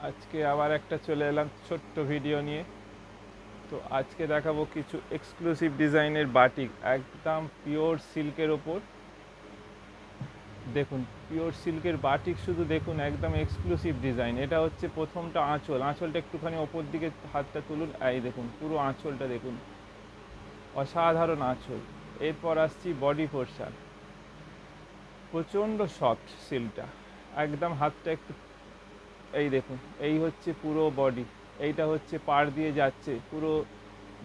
আজকে আবার একটা চলে এলাম ছোট্ট ভিডিও নিয়ে। তো আজকে দেখাবো কিছু এক্সক্লুসিভ ডিজাইনের বাটিক, একদম পিওর সিল্কের ওপর। দেখুন, পিওর সিল্কের বাটিক, শুধু দেখুন, একদম এক্সক্লুসিভ ডিজাইন। এটা হচ্ছে প্রথমটা আঁচল। আঁচলটা একটুখানি ওপর দিকে হাতটা তুলুন, এই দেখুন পুরো আঁচলটা দেখুন, অসাধারণ আঁচল। এরপর আসছি বডি পোর্শন, প্রচণ্ড সফট সিল্কটা, একদম হাতটা একটু, এই দেখুন, এই হচ্ছে পুরো বডি। এইটা হচ্ছে পাড় দিয়ে যাচ্ছে পুরো,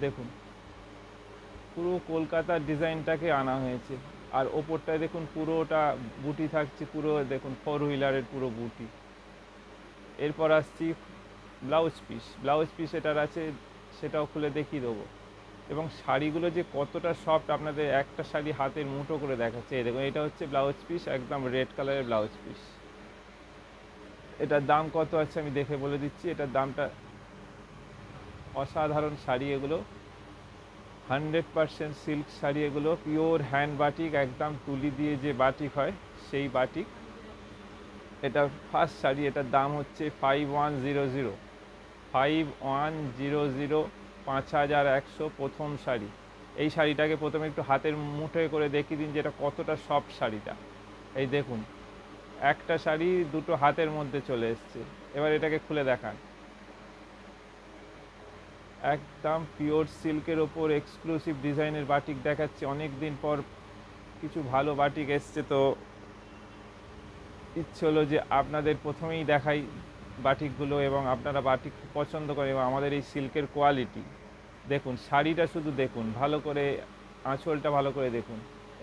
দেখুন পুরো কলকাতার ডিজাইনটাকে আনা হয়েছে। আর ওপরটায় দেখুন পুরোটা বুটি থাকছে, পুরো দেখুন ফোর হুইলারের পুরো বুটি। এরপর আসছি ব্লাউজ পিস। ব্লাউজ পিস এটার আছে, সেটাও খুলে দেখিয়ে দেবো। এবং শাড়িগুলো যে কতটা সফট, আপনাদের একটা শাড়ি হাতের মুঠো করে দেখাচ্ছে। এই দেখুন, এটা হচ্ছে ব্লাউজ পিস, একদম রেড কালারের ব্লাউজ পিস। এটার দাম কত আছে আমি দেখে বলে দিচ্ছি। এটার দামটা, অসাধারণ শাড়ি এগুলো, 100% সিল্ক শাড়ি এগুলো, পিওর হ্যান্ড বাটিক, একদম তুলি দিয়ে যে বাটিক হয় সেই বাটিক। এটা ফার্স্ট শাড়ি, এটার দাম হচ্ছে 5100, 5100, 5100 প্রথম শাড়ি। এই শাড়িটাকে প্রথমে একটু হাতের মুঠোয় করে দেখিয়ে দিন যে এটা কতটা সফট শাড়িটা। এই দেখুন, একটা শাড়ি দুটো হাতের মধ্যে চলে এসছে। এবার এটাকে খুলে দেখান। একদম পিওর সিল্কের ওপর এক্সক্লুসিভ ডিজাইনের বাটিক দেখাচ্ছে। অনেক দিন পর কিছু ভালো বাটিক এসছে, তো ইচ্ছে হলো যে আপনাদের প্রথমেই দেখাই বাটিকগুলো, এবং আপনারা বাটিক পছন্দ করেন এবং আমাদের এই সিল্কের কোয়ালিটি দেখুন। শাড়িটা শুধু দেখুন ভালো করে, আঁচলটা ভালো করে দেখুন।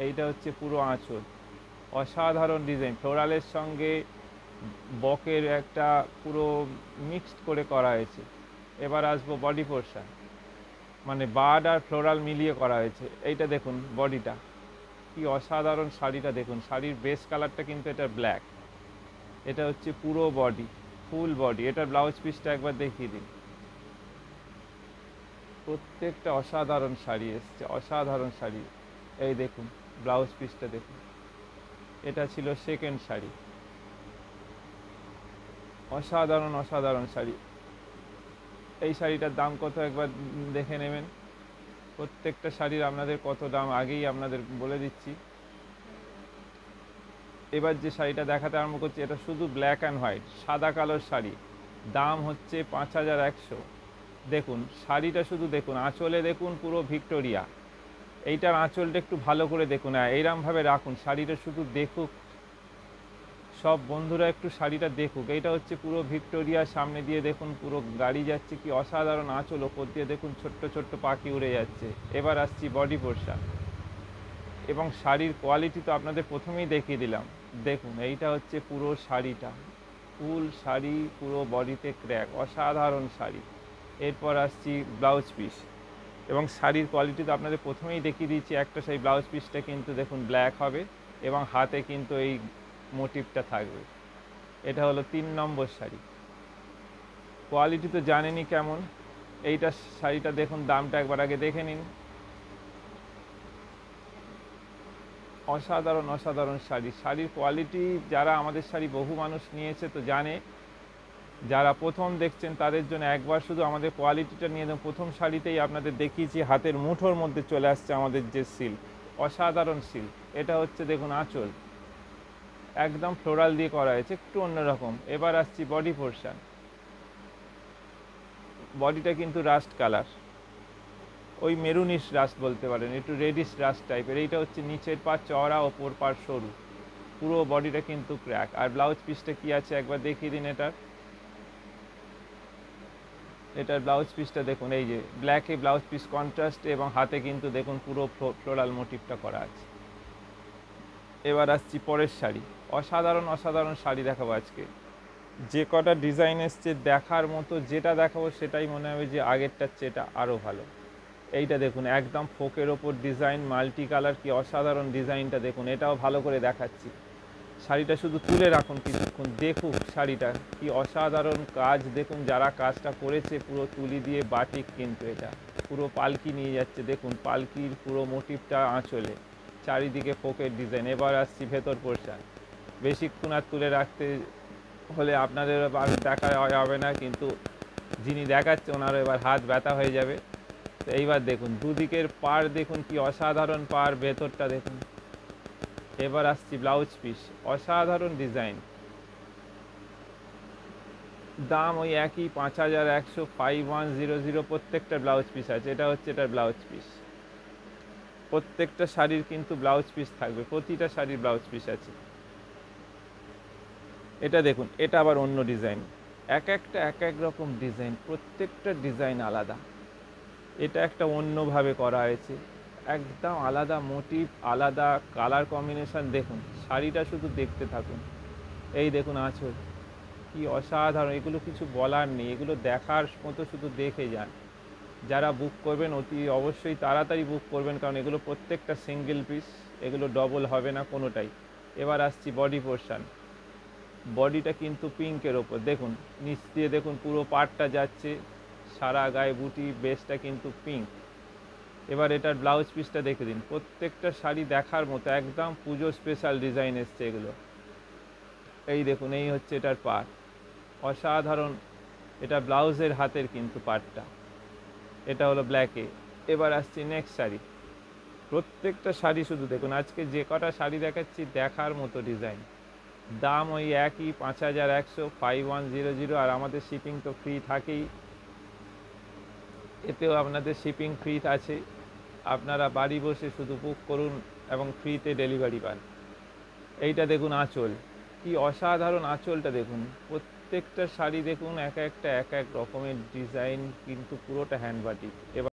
এইটা হচ্ছে পুরো আঁচল, অসাধারণ ডিজাইন, ফ্লোরালের সঙ্গে বকের একটা পুরো মিক্সড করে করা হয়েছে। এবার আসবো বডি পোর্শন, মানে বার্ড আর ফ্লোরাল মিলিয়ে করা হয়েছে। এইটা দেখুন বডিটা, কি অসাধারণ শাড়িটা দেখুন। শাড়ির বেস কালারটা কিন্তু এটা ব্ল্যাক। এটা হচ্ছে পুরো বডি, ফুল বডি। এটার ব্লাউজ পিসটা একবার দেখিয়ে দিন। প্রত্যেকটা অসাধারণ শাড়ি এসছে, অসাধারণ শাড়ি। এই দেখুন ব্লাউজ পিসটা দেখুন। এটা ছিল সেকেন্ড শাড়ি, অসাধারণ অসাধারণ শাড়ি। এই শাড়িটার দাম কত একবার দেখে নেবেন। প্রত্যেকটা শাড়ির আপনাদের কত দাম আগেই আপনাদের বলে দিচ্ছি। এবার যে শাড়িটা দেখাতে আরম্ভ করছি, এটা শুধু ব্ল্যাক অ্যান্ড হোয়াইট, সাদা কালোর শাড়ি। দাম হচ্ছে 5100। দেখুন শাড়িটা শুধু দেখুন, আঁচলে দেখুন পুরো ভিক্টোরিয়া। এইটার আঁচলটা একটু ভালো করে দেখুন, এইরমভাবে রাখুন, শাড়িটা শুধু দেখুক সব বন্ধুরা, একটু শাড়িটা দেখুক। এইটা হচ্ছে পুরো ভিক্টোরিয়া, সামনে দিয়ে দেখুন পুরো গাড়ি যাচ্ছে, কি অসাধারণ আঁচল, ওপর দিয়ে দেখুন ছোট্ট ছোট্ট পাখি উড়ে যাচ্ছে। এবার আসছি বডি পোর্শন এবং শাড়ির কোয়ালিটি তো আপনাদের প্রথমেই দেখিয়ে দিলাম। দেখুন এইটা হচ্ছে পুরো শাড়িটা, ফুল শাড়ি, পুরো বডিতে ক্র্যাক, অসাধারণ শাড়ি। এরপর আসছি ব্লাউজ পিস এবং শাড়ির কোয়ালিটি তো আপনাদের প্রথমেই দেখিয়ে দিয়েছি। একটা সেই ব্লাউজ পিসটা কিন্তু দেখুন ব্ল্যাক হবে এবং হাতে কিন্তু এই মোটিভটা থাকবে। এটা হলো 3 নম্বর শাড়ি। কোয়ালিটি তো জানেনই কেমন। এইটা শাড়িটা দেখুন, দামটা একবার আগে দেখে নিন। অসাধারণ অসাধারণ শাড়ি, শাড়ির কোয়ালিটি যারা আমাদের শাড়ি বহু মানুষ নিয়েছে তো জানে। যারা প্রথম দেখছেন তাদের জন্য একবার শুধু আমাদের কোয়ালিটিটা নিয়ে দেন। প্রথম শাড়িতেই আপনাদের দেখিয়েছি হাতের মুঠোর মধ্যে চলে আসছে আমাদের যে সিল্ক, অসাধারণ সিল্ক। এটা হচ্ছে দেখুন আঁচল, একদম ফ্লোরাল দিয়ে করা হয়েছে, একটু অন্যরকম। এবার আসছি বডি পোর্শন। বডিটা কিন্তু রাস্ট কালার, ওই মেরুনিশ রাস্ট বলতে পারেন, একটু রেডিশ রাস্ট টাইপের। এইটা হচ্ছে নিচের পা চওড়া, ওপর পা সরু, পুরো বডিটা কিন্তু ক্র্যাক। আর ব্লাউজ পিসটা কি আছে একবার দেখিয়ে দিন। এটার ব্লাউজ পিসটা দেখুন, এই যে ব্ল্যাকে ব্লাউজ পিস কন্ট্রাস্ট, এবং হাতে কিন্তু দেখুন পুরো ফ্লোরাল মোটিভটা করা আছে। এবার আসছি পরের শাড়ি। অসাধারণ অসাধারণ শাড়ি দেখাবো আজকে। যে কটা ডিজাইন এসছে দেখার মতো, যেটা দেখাবো সেটাই মনে হবে যে আগেরটার চেয়ে এটা আরও ভালো। এইটা দেখুন একদম ফোকের ওপর ডিজাইন, মাল্টি কালার, কি অসাধারণ ডিজাইনটা দেখুন। এটাও ভালো করে দেখাচ্ছি। শাড়িটা শুধু তুলে রাখুন, কিছুক্ষণ দেখুক শাড়িটা, কি অসাধারণ কাজ দেখুন। যারা কাজটা করেছে পুরো তুলি দিয়ে বাটিক, কিন্তু এটা পুরো পালকি নিয়ে যাচ্ছে। দেখুন পালকির পুরো মোটিভটা আঁচলে, চারিদিকে ফোকের ডিজাইন। এবার আসছি ভেতর পোর্শন। বেশিক্ষণ আর তুলে রাখতে হলে আপনাদের এবার দেখা হবে না, কিন্তু যিনি দেখাচ্ছে ওনারও এবার হাত ব্যথা হয়ে যাবে। তো এইবার দেখুন দুদিকের পাড় দেখুন কি অসাধারণ পাড়, ভেতরটা দেখুন। এবার আসছি ব্লাউজ পিস, অসাধারণ ডিজাইন, দাম ওই একই 5100, 5100 প্রত্যেকটা ব্লাউজ পিস আছে। এটা হচ্ছে এটার ব্লাউজ পিস, প্রত্যেকটা শাড়ির কিন্তু ব্লাউজ পিস থাকবে, প্রতিটা শাড়ির ব্লাউজ পিস আছে। এটা দেখুন, এটা আবার অন্য ডিজাইন, এক একটা এক এক রকম ডিজাইন, প্রত্যেকটা ডিজাইন আলাদা। এটা একটা অন্যভাবে করা হয়েছে, একদম আলাদা মোটিভ, আলাদা কালার কম্বিনেশন। দেখুন শাড়িটা শুধু দেখতে থাকুন। এই দেখুন আঁচল, কি অসাধারণ, এগুলো কিছু বলার নেই, এগুলো দেখার মতো, শুধু দেখে যান। যারা বুক করবেন অতি অবশ্যই তাড়াতাড়ি বুক করবেন, কারণ এগুলো প্রত্যেকটা সিঙ্গেল পিস, এগুলো ডবল হবে না কোনোটাই। এবার আসছি বডি পোর্শন, বডিটা কিন্তু পিঙ্কের ওপর দেখুন, নিচ দিয়ে দেখুন পুরো পাড়টা যাচ্ছে, সারা গায়ে বুটি, বেসটা কিন্তু পিঙ্ক। এবার এটার ব্লাউজ পিসটা দেখে দিন, প্রত্যেকটা শাড়ি দেখার মতো, একদম পুজো স্পেশাল ডিজাইন এসছে এগুলো। এই দেখুন, এই হচ্ছে এটার পাড়, অসাধারণ। এটা ব্লাউজের হাতের কিন্তু পাড়টা, এটা হলো ব্ল্যাকে। এবার আসছি নেক্সট শাড়ি, প্রত্যেকটা শাড়ি শুধু দেখুন, আজকে যে কটা শাড়ি দেখাচ্ছি দেখার মতো ডিজাইন, দাম ওই একই 5100, 5100। আর আমাদের শিপিং তো ফ্রি থাকেই, এতেও আপনাদের শিপিং ফ্রি আছে। আপনারা বাড়ি বসে শুধু বুক করুন এবং ফ্রিতে ডেলিভারি পান। এইটা দেখুন আঁচল, কি অসাধারণ আঁচলটা দেখুন, প্রত্যেকটা শাড়ি দেখুন এক একটা এক এক রকমের ডিজাইন, কিন্তু পুরোটা হ্যান্ড বাটিক। এবার